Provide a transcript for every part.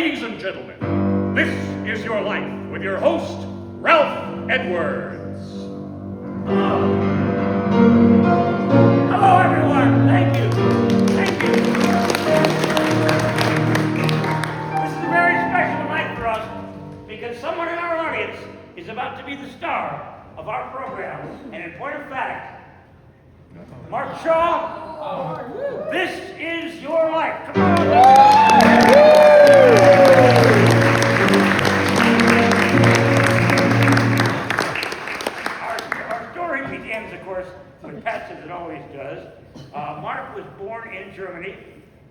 Ladies and gentlemen, this is your life with your host, Ralph Edwards. Hello, everyone. Thank you. Thank you. This is a very special night for us because someone in our audience is about to be the star of our program. And in point of fact, Mark Shaw, this is your life. Come on. Our story begins, of course, with pets, as it always does. Mark was born in Germany.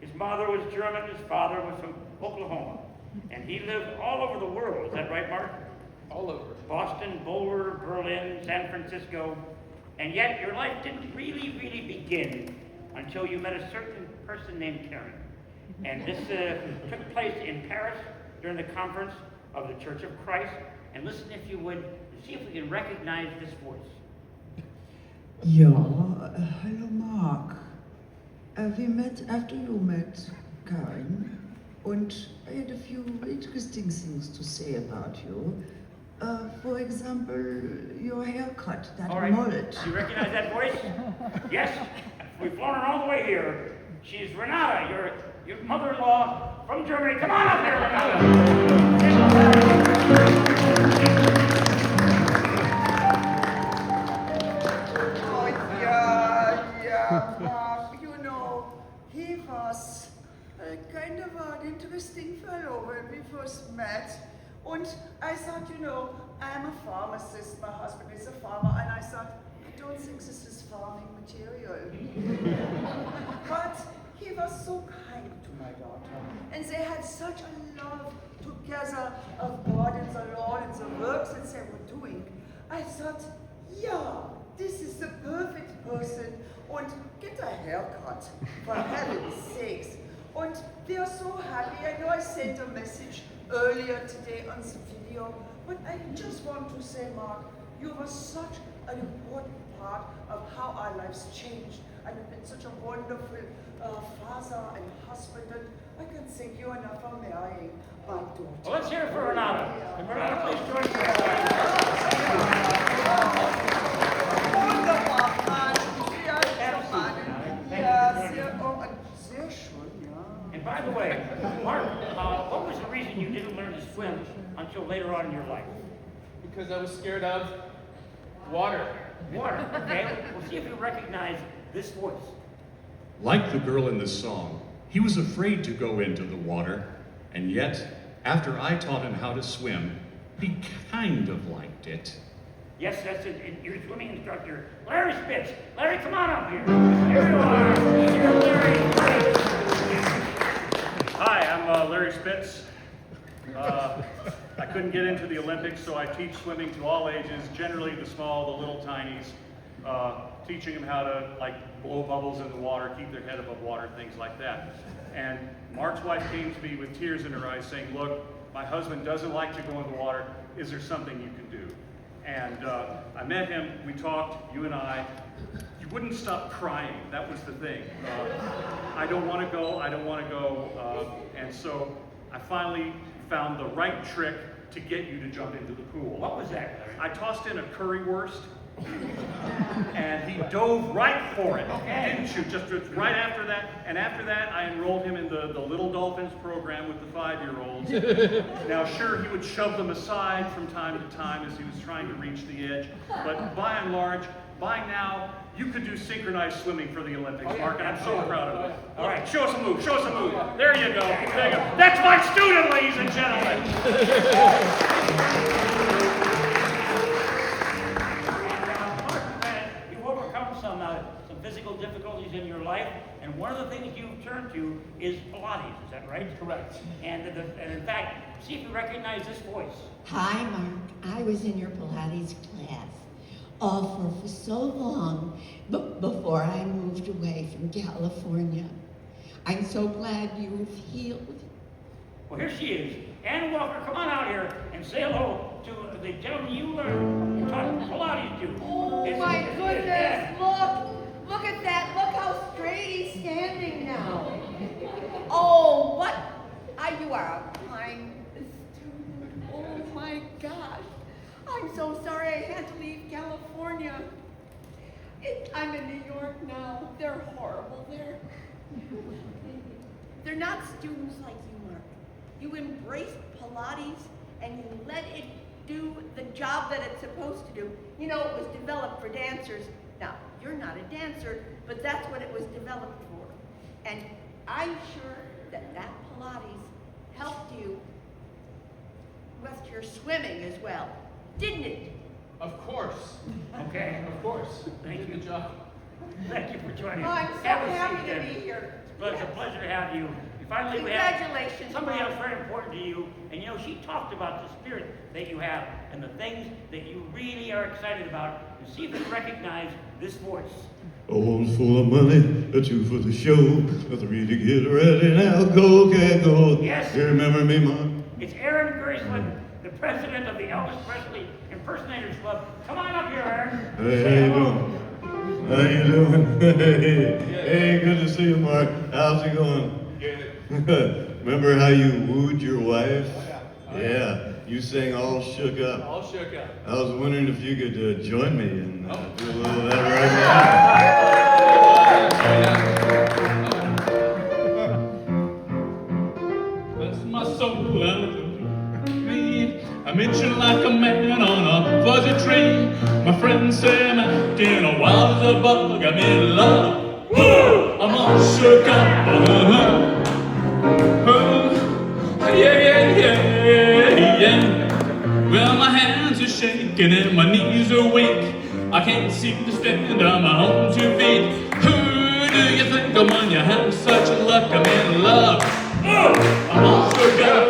His mother was German, his father was from Oklahoma. And he lived all over the world. Is that right, Mark? All over. Boston, Boulder, Berlin, San Francisco. And yet your life didn't really begin until you met a certain person named Karen. And this took place in Paris during the conference of the Church of Christ. And listen, if you would, see if we can recognize this voice. Ja, hello Mark. We met after you met Karen, and I had a few interesting things to say about you. For example, your haircut, that All right. mullet. You recognize that voice? Yes. We've flown her all the way here. She's Renata, your mother-in-law from Germany. Come on up here, Renata. Oh, yeah, Mark, you know, he was kind of an interesting fellow when we first met. And I thought, you know, I'm a pharmacist, my husband is a farmer, and I thought, I don't think this is farming material. But he was so kind to my daughter, and they had such a love together of God and the Lord and the works that they were doing. I thought, yeah, this is the perfect person, and get a haircut, for heaven's sakes. And they are so happy. I know I sent a message earlier today on the video, but I just want to say, Mark, you were such an important part of how our lives changed, and you've been such a wonderful father and husband, and I can thank you enough for marrying my daughter. Well, let's hear it for Renata. And Renata, please join me. Wunderbar, Mann. Sehr schön, Mann. Ja, sehr, oh, sehr schön, ja. And by the way, Mark, what was the reason you didn't learn to swim until later on in your life? Because I was scared of water. Water, okay? We'll see if you recognize this voice. Like the girl in the song, he was afraid to go into the water, and yet, after I taught him how to swim, he kind of liked it. Yes, that's it. Your swimming instructor, Larry Spitz. Larry, come on up here. Here you are. Here's Larry. Hi, I'm Larry Spitz. I couldn't get into the Olympics, so I teach swimming to all ages, generally the small, the little tinies, teaching them how to blow bubbles in the water, keep their head above water, things like that. And Mark's wife came to me with tears in her eyes saying, look, my husband doesn't like to go in the water. Is there something you can do? And I met him, we talked, you and I. You wouldn't stop crying, that was the thing. I don't want to go, and so I finally found the right trick to get you to jump into the pool. What was that, Larry? I tossed in a currywurst, and he dove right for it, didn't you? Just right after that, and after that, I enrolled him in the Little Dolphins program with the 5-year-olds. Now, sure, he would shove them aside from time to time as he was trying to reach the edge, but by and large, by now, you could do synchronized swimming for the Olympics, Mark, and I'm so proud of you. All right, show us a move, show us a move. There you go, there you go. That's my student, ladies and gentlemen. You've overcome some physical difficulties in your life, and one of the things you've turned to is Pilates, is that right? Correct. And in fact, see if you recognize this voice. Hi, Mark. I was in your Pilates class for so long before I moved away from California. I'm so glad you've healed. Well, here she is. Ann Walker, come on out here and say hello to the gentleman you learned and taught Pilates to. Oh my goodness, look at that. Look how straight he's standing now. Oh, what? You are a I'm in New York now. They're horrible there. They're not students like you, Mark. You embrace Pilates and you let it do the job that it's supposed to do. You know, it was developed for dancers. Now, you're not a dancer, but that's what it was developed for. And I'm sure that that Pilates helped you with your swimming as well, didn't it? Of course. Okay. Of course. Thank Did you. the job. Thank you for joining Oh, us. I'm so Have a happy seat to then. be here. Well, it's a Yes. pleasure to have you. Finally, we have Congratulations, somebody Mom. else very important to you. And you know, she talked about the spirit that you have and the things that you really are excited about. And see if you recognize this voice. A one's full of money, a two for the show, a three to get ready now. Go, cat, go. Yes. You remember me, Mom? It's Aaron Graceland, the president of the Elvis Presley Impersonators Club. Come on up here, Aaron. Hey, Say how you hello. doing? How you doing? Hey, good to see you, Mark. How's it going? Good. Remember how you wooed your wife? Oh, yeah. Yeah, you sang All Shook Up. All shook up. I was wondering if you could join me and Oh. do a little of that right Bless my soul, I'm itching like a man on a fuzzy tree. My friends say I'm acting wild as a bug. I'm in love. Woo! I'm all shook up. Yeah. Well, my hands are shaking and my knees are weak. I can't seem to stand on my own 2 feet. Who do you think I'm when you have such luck? I'm in love. I'm all shook up.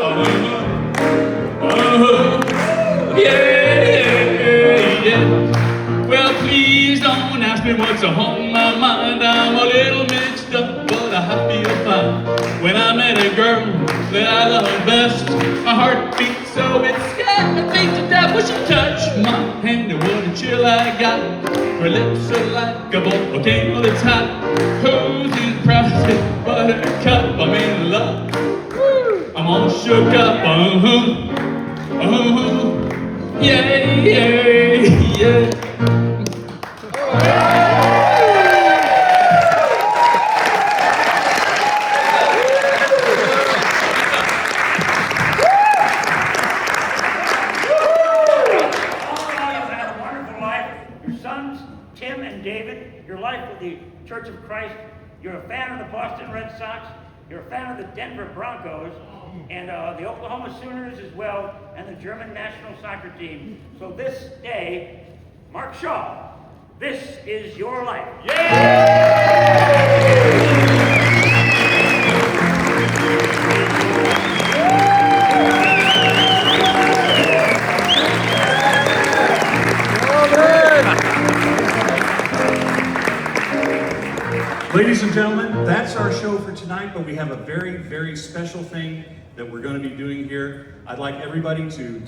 Yeah. Well, please don't ask me what's on my mind. I'm a little mixed up, but I feel fine. When I met a girl that I love best, my heart beats so it scared me beat to death. When she touched my hand, and what a chill I got. Her lips are like a volcano that's hot. Who's in frosted buttercup? I'm in love. I'm all shook up. Yeah. Your sons, Tim and David, your life with the Church of Christ, you're a fan of the Boston Red Sox, you're a fan of the Denver Broncos, and the Oklahoma Sooners as well, and the German national soccer team. So this day, Mark Shaw, this is your life. Ladies and gentlemen, that's our show for tonight, but we have a very, very special thing that we're going to be doing here. I'd like everybody to